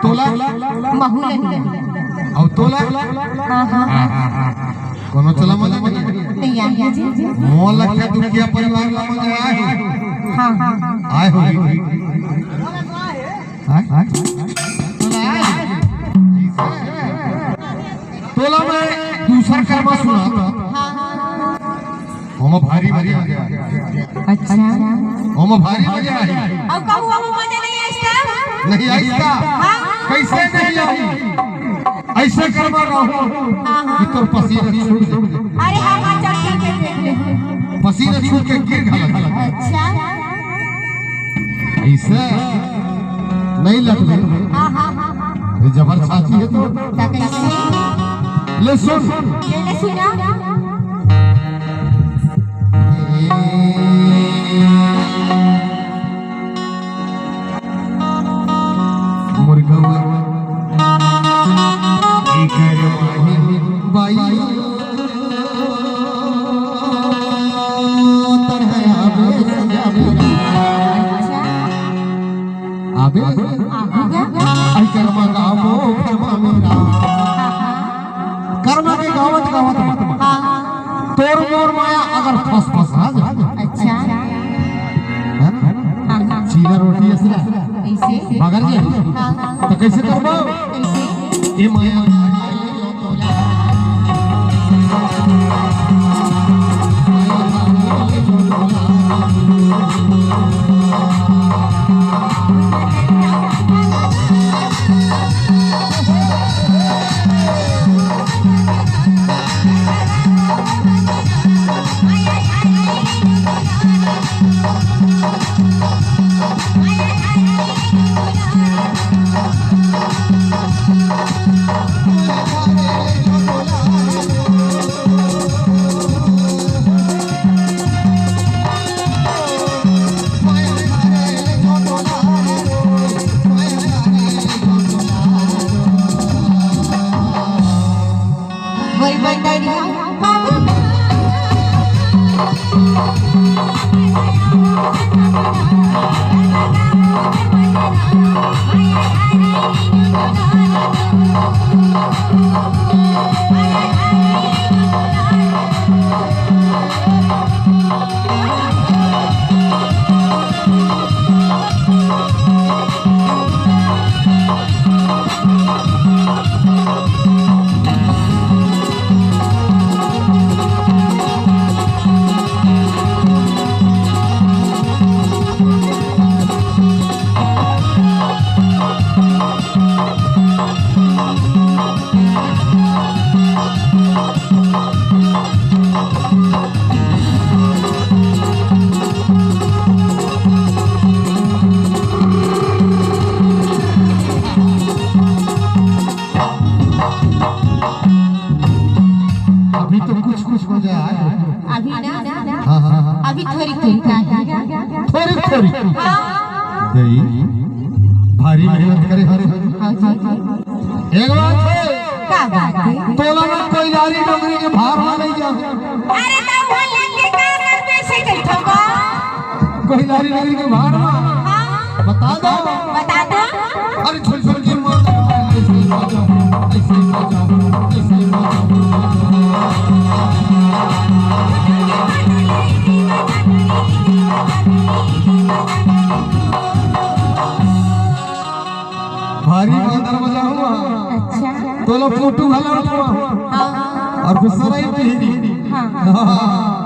तोला महुलन और तोला हां हां कोनो चला मजा नहीं आया जी मोल लखा दुखिया परिवार ला मजा आए हां हां आए हो तोला में दूसरा कर्मा सुना था ओम भारी मजा आ गया अच्छा ओम भारी मजा आई अब कहू हम मजा नहीं आइस्ता नहीं आइस्ता कैसे नहीं आई ऐसे कर्मा रहो कि तोर पसीना छूट जाए अरे हम चल के देख ले पसीना छूट के गिर गला अच्छा ऐसे नहीं लगते हां हां ये जबर साथी है तो कैसे ले सुन ले सुना मुर्गा एक बाई आबे आई कर्मा गावो कर्मा मेरा कर्मा के गावत गावत तोर मोर माया अगर फस फस आ जाए अच्छा चीला रोटी असला ऐसे मगर जे तो कैसे करबो कैसे ये माया अभी थोड़ी थोड़ी थोड़ी थोड़ी नहीं भारी मेहनत करे हरे एक बात है का बात है तोला में कोई लारी नौकरी के भार ना नहीं जा अरे ना वो लेके का पैसे कैठो को कोई लारी नौकरी के भार ना बता दो अरे छोड़ छोड़ के मार ऐसे बजाओ ऐसे बजाओ ऐसे बजाओ भारी दरवाजा हुआ अच्छा तो लो फोटो हला हुआ और फिर सराई भी हां